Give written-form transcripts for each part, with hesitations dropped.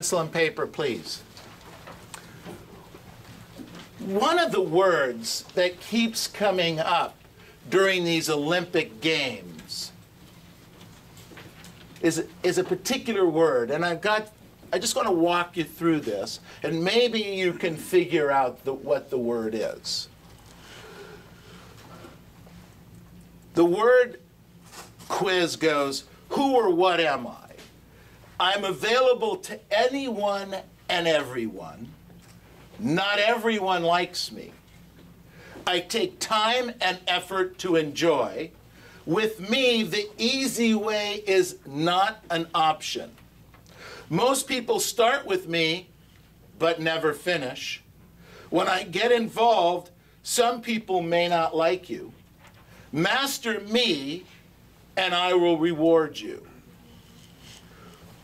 Pencil and paper, please. One of the words that keeps coming up during these Olympic Games is a particular word, and I just want to walk you through this, and maybe you can figure out what the word is. The word quiz goes, who or what am I? I'm available to anyone and everyone. Not everyone likes me. I take time and effort to enjoy. With me, the easy way is not an option. Most people start with me, but never finish. When I get involved, some people may not like you. Master me, and I will reward you.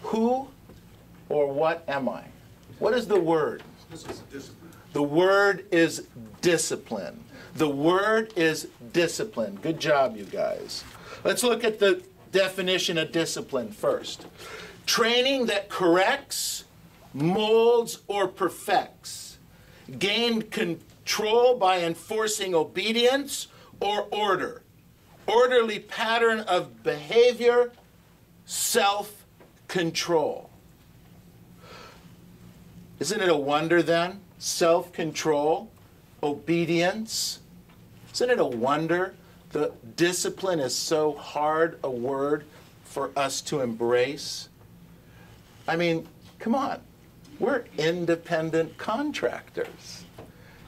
Who or what am I? What is the word? This is discipline. The word is discipline. The word is discipline. Good job, you guys. Let's look at the definition of discipline first. Training that corrects, molds, or perfects. Gained control by enforcing obedience or order. Orderly pattern of behavior, self-control. Isn't it a wonder then? Self-control, obedience. Isn't it a wonder that discipline is so hard a word for us to embrace? I mean, come on. We're independent contractors.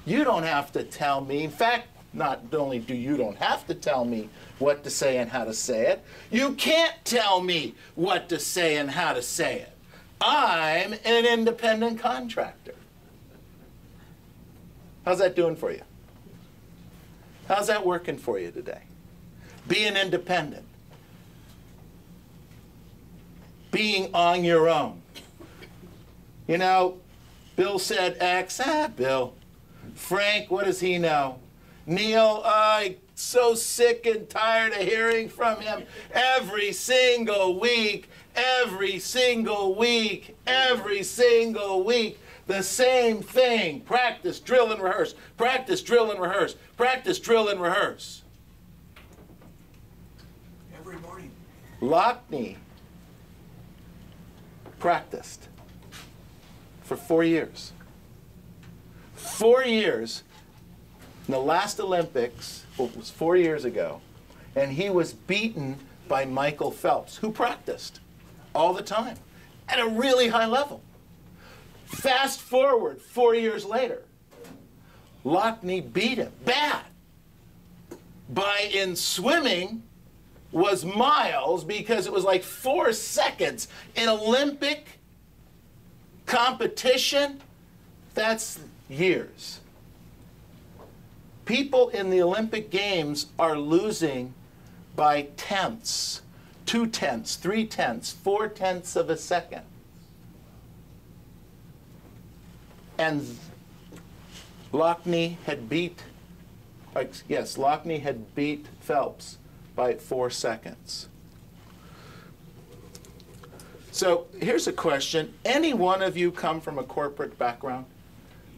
You don't have to tell me. In fact, not only do you don't have to tell me what to say and how to say it, you can't tell me what to say and how to say it. I'm an independent contractor. How's that doing for you? How's that working for you today? Being independent. Being on your own. You know, Bill said X. Bill. Frank, what does he know? Neil, I'm so sick and tired of hearing from him every single week, every single week, every single week. The same thing. Practice, drill, and rehearse. Practice, drill, and rehearse. Practice, drill, and rehearse. Every morning. Lockney practiced for 4 years. 4 years. In the last Olympics, it was 4 years ago, and he was beaten by Michael Phelps, who practiced all the time at a really high level. Fast forward 4 years later, Lockney beat him bad. In swimming was miles, because it was like 4 seconds in Olympic competition. That's years. People in the Olympic Games are losing by tenths, 2 tenths, 3 tenths, 4 tenths of a second. And Lockney had beat Phelps by 4 seconds. So here's a question. Any one of you come from a corporate background?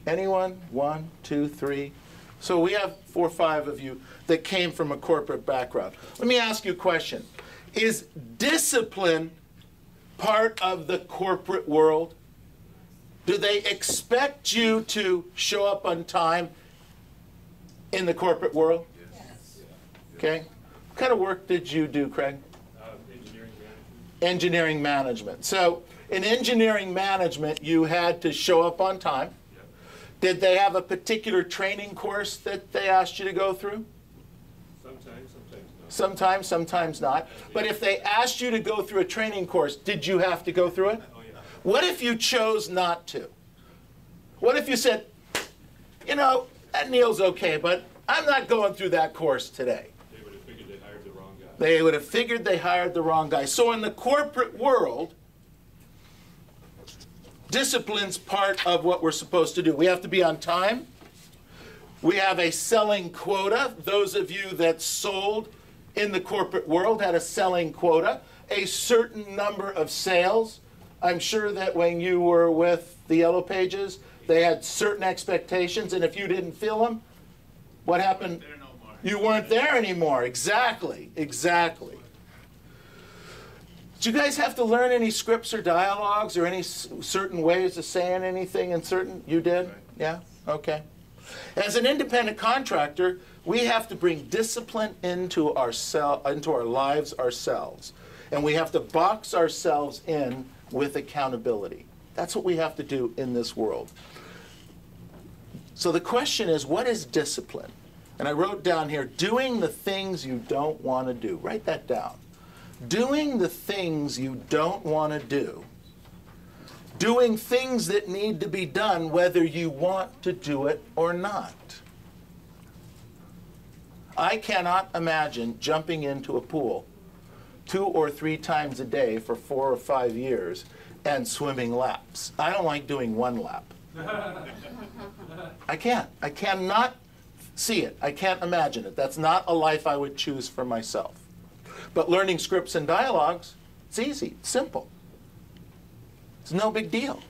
Anyone? 1, 2, 3. So we have 4 or 5 of you that came from a corporate background. Let me ask you a question. Is discipline part of the corporate world? Do they expect you to show up on time in the corporate world? Yes. Okay. What kind of work did you do, Craig? Engineering management. Engineering management. So in engineering management, you had to show up on time. Yep. Did they have a particular training course that they asked you to go through? Sometimes not. Sometimes, sometimes not. But if they asked you to go through a training course, did you have to go through it? Oh, yeah. What if you chose not to? What if you said, you know, that Neil's okay, but I'm not going through that course today? They would have figured they hired the wrong guy. They would have figured they hired the wrong guy. So in the corporate world, discipline's part of what we're supposed to do. We have to be on time. We have a selling quota. Those of you that sold in the corporate world had a selling quota. A certain number of sales I'm sure that when you were with the Yellow Pages, they had certain expectations, and if you didn't feel them, what happened? You weren't there anymore. Exactly, exactly. Did you guys have to learn any scripts or dialogues or any certain ways of saying anything in certain? You did? Yeah? Okay. As an independent contractor, we have to bring discipline into our lives ourselves. And we have to box ourselves in with accountability. That's what we have to do in this world. So the question is, what is discipline? And I wrote down here, doing the things you don't want to do. Write that down. Doing the things you don't want to do. Doing things that need to be done whether you want to do it or not. I cannot imagine jumping into a pool 2 or 3 times a day for 4 or 5 years and swimming laps. I don't like doing 1 lap. I can't. I cannot see it. I can't imagine it. That's not a life I would choose for myself. But learning scripts and dialogues, it's easy, it's simple. It's no big deal.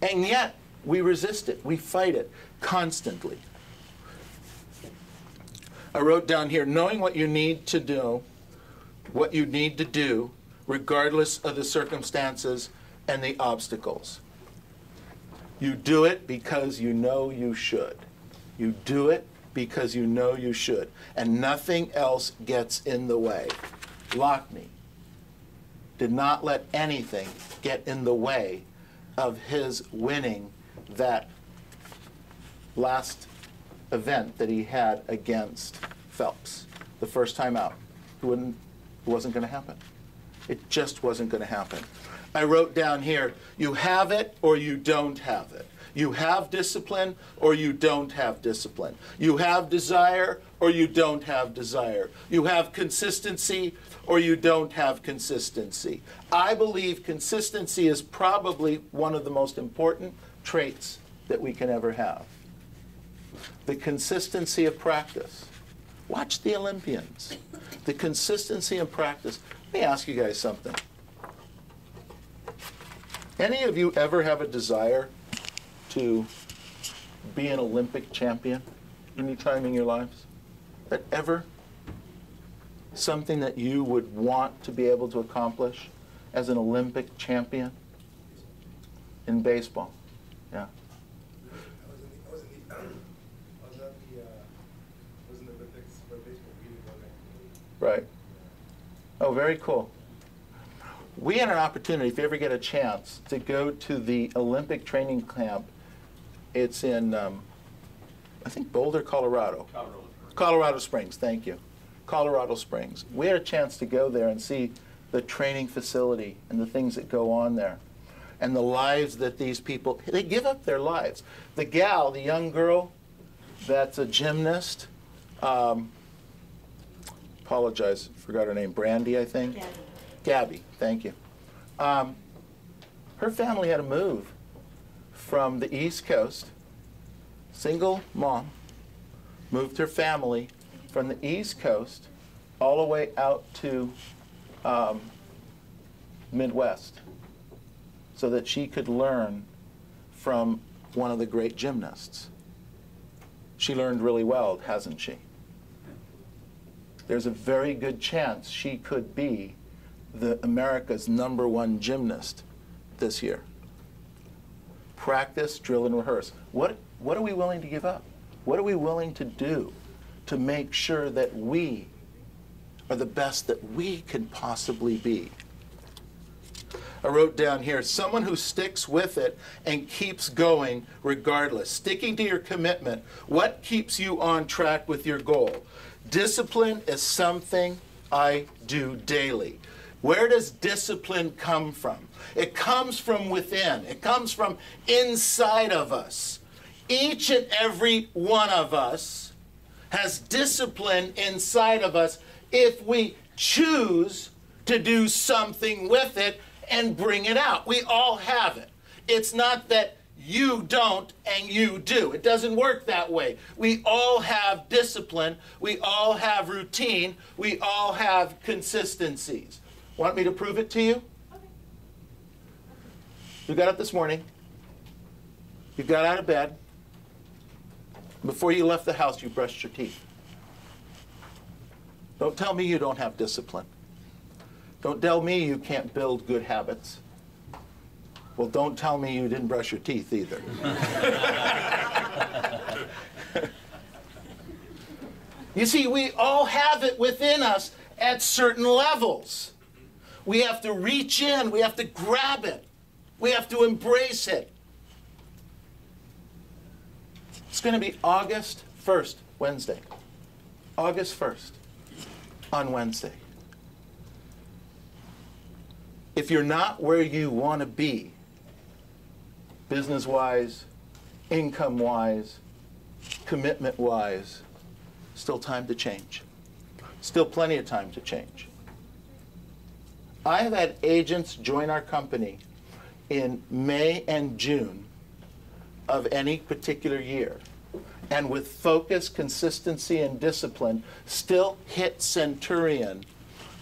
And yet, we resist it. We fight it constantly. I wrote down here, knowing what you need to do, regardless of the circumstances and the obstacles. You do it because you know you should. You do it because you know you should. And nothing else gets in the way. Lockney did not let anything get in the way of his winning that last event that he had against Phelps the first time out. It wasn't going to happen. It just wasn't going to happen. I wrote down here, you have it or you don't have it. You have discipline or you don't have discipline. You have desire or you don't have desire. You have consistency or you don't have consistency. I believe consistency is probably one of the most important traits that we can ever have. The consistency of practice. Watch the Olympians. The consistency of practice. Let me ask you guys something. Any of you ever have a desire to be an Olympic champion any time in your lives? That ever something that you would want to be able to accomplish as an Olympic champion in baseball? Yeah. I was in the Olympics for baseball. Right. Oh, very cool. We had an opportunity, if you ever get a chance, to go to the Olympic training camp. It's in, I think, Boulder, Colorado. Colorado Springs, thank you. Colorado Springs. We had a chance to go there and see the training facility and the things that go on there. And the lives that these people, they give up their lives. The gal, the young girl that's a gymnast, apologize, forgot her name, Brandy, I think? Gabby. Gabby, thank you. Her family had to move from the East Coast, single mom, moved her family from the East Coast all the way out to Midwest so that she could learn from one of the great gymnasts. She learned really well, hasn't she? There's a very good chance she could be America's #1 gymnast this year. Practice, drill, and rehearse. What are we willing to give up? What are we willing to do to make sure that we are the best that we can possibly be? I wrote down here, someone who sticks with it and keeps going regardless. Sticking to your commitment. What keeps you on track with your goal? Discipline is something I do daily. Where does discipline come from? It comes from within. It comes from inside of us. Each and every one of us has discipline inside of us if we choose to do something with it and bring it out. We all have it. It's not that you don't and you do. It doesn't work that way. We all have discipline. We all have routine. We all have consistencies. Want me to prove it to you? Okay. You got up this morning. You got out of bed. Before you left the house, you brushed your teeth. Don't tell me you don't have discipline. Don't tell me you can't build good habits. Well, don't tell me you didn't brush your teeth either. You see, we all have it within us at certain levels. We have to reach in. We have to grab it. We have to embrace it. It's going to be August 1st, Wednesday. August 1st, on Wednesday. If you're not where you want to be, business-wise, income-wise, commitment-wise, still time to change. Still plenty of time to change. I have had agents join our company in May and June of any particular year, and with focus, consistency, and discipline, still hit Centurion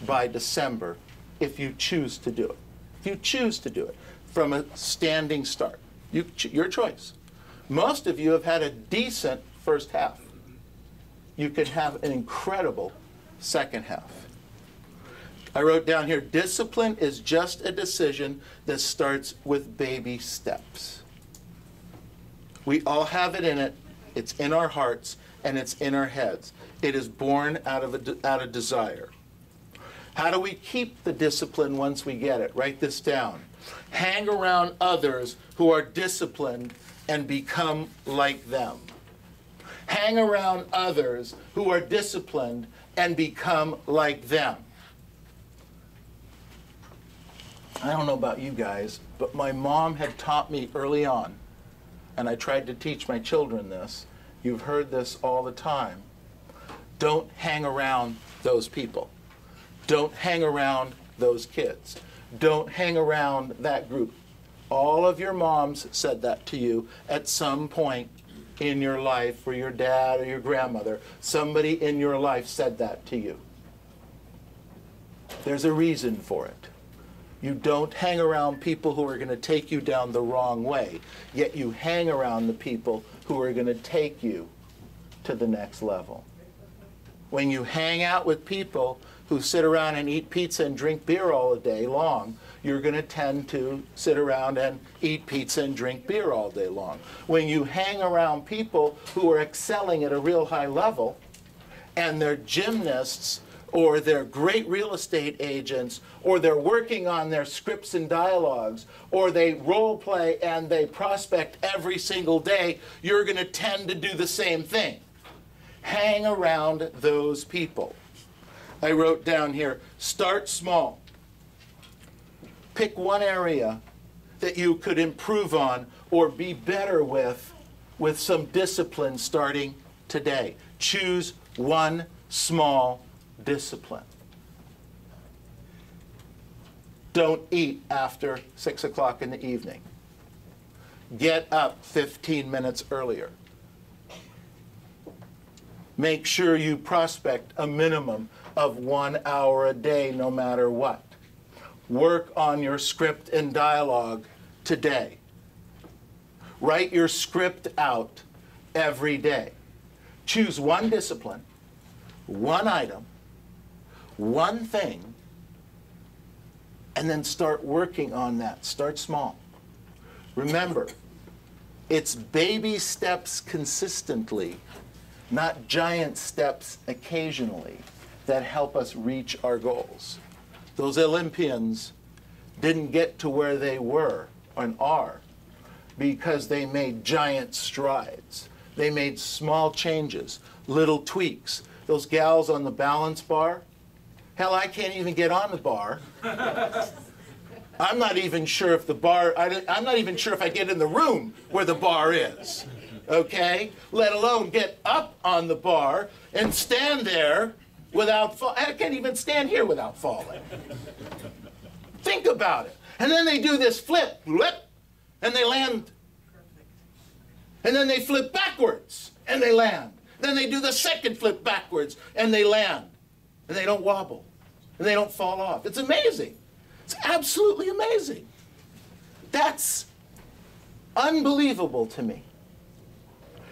by December if you choose to do it. If you choose to do it from a standing start. Your choice. Most of you have had a decent first half. You could have an incredible second half. I wrote down here, discipline is just a decision that starts with baby steps. We all have it in it. It's in our hearts and it's in our heads. It is born out of desire. How do we keep the discipline once we get it? Write this down. Hang around others who are disciplined and become like them. Hang around others who are disciplined and become like them. I don't know about you guys, but my mom had taught me early on, and I tried to teach my children this. You've heard this all the time. Don't hang around those people. Don't hang around those kids. Don't hang around that group. All of your moms said that to you at some point in your life, or your dad or your grandmother. Somebody in your life said that to you. There's a reason for it. You don't hang around people who are going to take you down the wrong way, yet you hang around the people who are going to take you to the next level. When you hang out with people who sit around and eat pizza and drink beer all day long, you're going to tend to sit around and eat pizza and drink beer all day long. When you hang around people who are excelling at a real high level, and they're gymnasts, or they're great real estate agents, or they're working on their scripts and dialogues, or they role play and they prospect every single day, you're going to tend to do the same thing. Hang around those people. I wrote down here, start small. Pick one area that you could improve on or be better with some discipline starting today. Choose one small discipline. Don't eat after 6 o'clock in the evening. Get up 15 minutes earlier. Make sure you prospect a minimum of 1 hour a day, no matter what. Work on your script and dialogue today. Write your script out every day. Choose one discipline, one item, one thing, and then start working on that. Start small. Remember, it's baby steps consistently, not giant steps occasionally, that help us reach our goals. Those Olympians didn't get to where they were and are because they made giant strides. They made small changes, little tweaks. Those gals on the balance bar, hell, I can't even get on the bar. I'm not even sure if the bar, I'm not even sure if I get in the room where the bar is, okay? Let alone get up on the bar and stand there without falling. I can't even stand here without falling. Think about it. And then they do this flip, and they land. And then they flip backwards, and they land. Then they do the second flip backwards, and they land. And they don't wobble, and they don't fall off. It's amazing. It's absolutely amazing. That's unbelievable to me.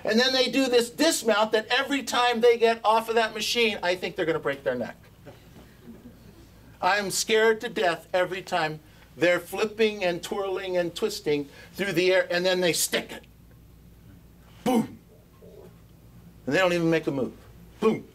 And then they do this dismount that every time they get off of that machine, I think they're going to break their neck. I'm scared to death every time they're flipping and twirling and twisting through the air, and then they stick it. Boom. And they don't even make a move. Boom.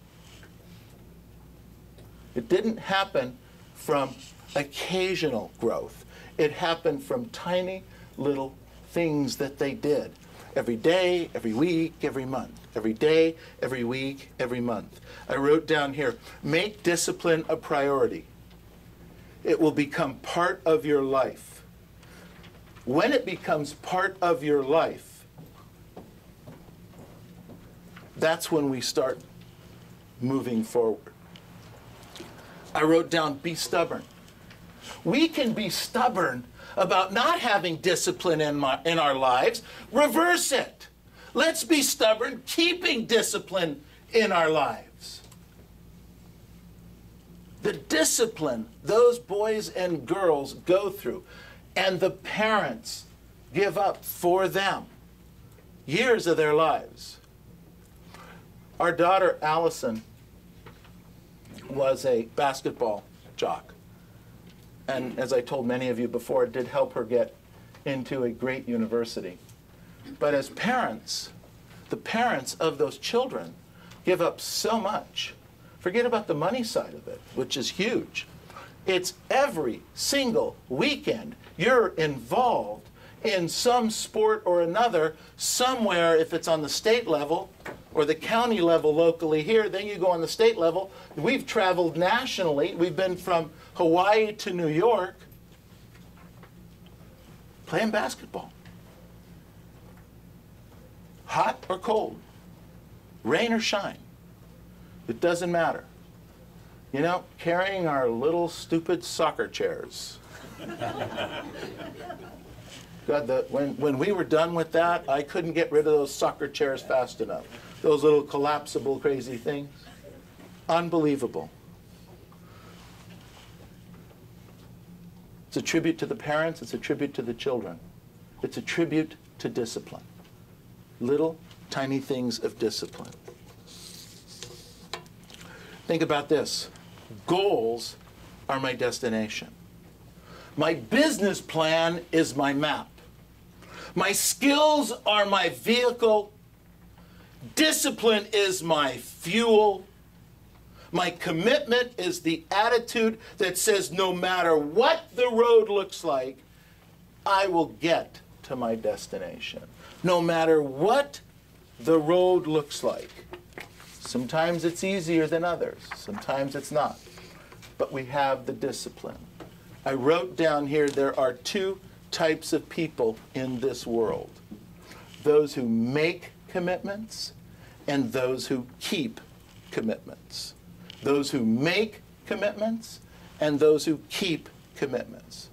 It didn't happen from occasional growth. It happened from tiny little things that they did. Every day, every week, every month. Every day, every week, every month. I wrote down here, make discipline a priority. It will become part of your life. When it becomes part of your life, that's when we start moving forward. I wrote down, be stubborn. We can be stubborn about not having discipline in our lives. Reverse it. Let's be stubborn, keeping discipline in our lives. The discipline those boys and girls go through, and the parents give up for them, years of their lives. Our daughter, Allison, was a basketball jock. And as I told many of you before, it did help her get into a great university. But as parents, the parents of those children give up so much. Forget about the money side of it, which is huge. It's every single weekend you're involved in some sport or another somewhere, if it's on the state level or the county level locally here, then you go on the state level. We've traveled nationally. We've been from Hawaii to New York playing basketball. Hot or cold, rain or shine, it doesn't matter. You know, carrying our little stupid soccer chairs. God, when we were done with that, I couldn't get rid of those soccer chairs fast enough. Those little collapsible crazy things. Unbelievable. It's a tribute to the parents. It's a tribute to the children. It's a tribute to discipline. Little, tiny things of discipline. Think about this. Goals are my destination. My business plan is my map. My skills are my vehicle. Discipline is my fuel. My commitment is the attitude that says no matter what the road looks like, I will get to my destination. No matter what the road looks like. Sometimes it's easier than others. Sometimes it's not. But we have the discipline. I wrote down here there are two types of people in this world. Those who make commitments and those who keep commitments. Those who make commitments and those who keep commitments.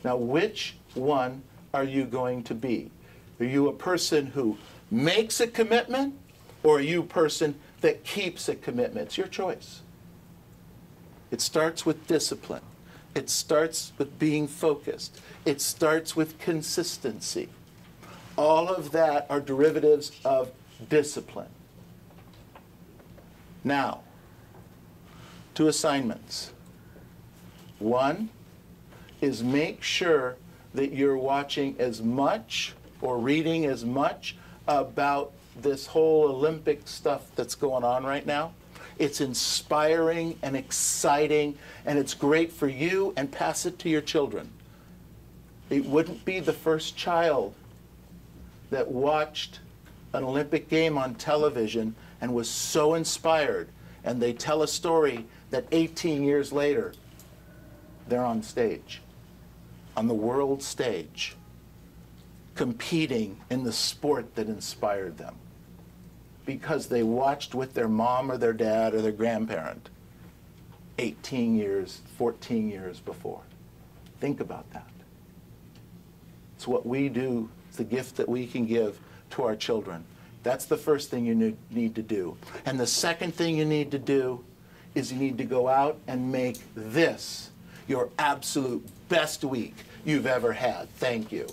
Now, which one are you going to be? Are you a person who makes a commitment, or are you a person that keeps a commitment? It's your choice. It starts with discipline. It starts with being focused. It starts with consistency. All of that are derivatives of discipline. Now, 2 assignments. One is make sure that you're watching as much or reading as much about this whole Olympic stuff that's going on right now. It's inspiring and exciting, and it's great for you, and pass it to your children. It wouldn't be the first child that watched an Olympic game on television and was so inspired, and they tell a story that 18 years later, they're on stage, on the world stage, competing in the sport that inspired them, because they watched with their mom or their dad or their grandparent 18 years, 14 years before. Think about that. It's what we do. It's the gift that we can give to our children. That's the first thing you need to do. And the second thing you need to do is you need to go out and make this your absolute best week you've ever had. Thank you.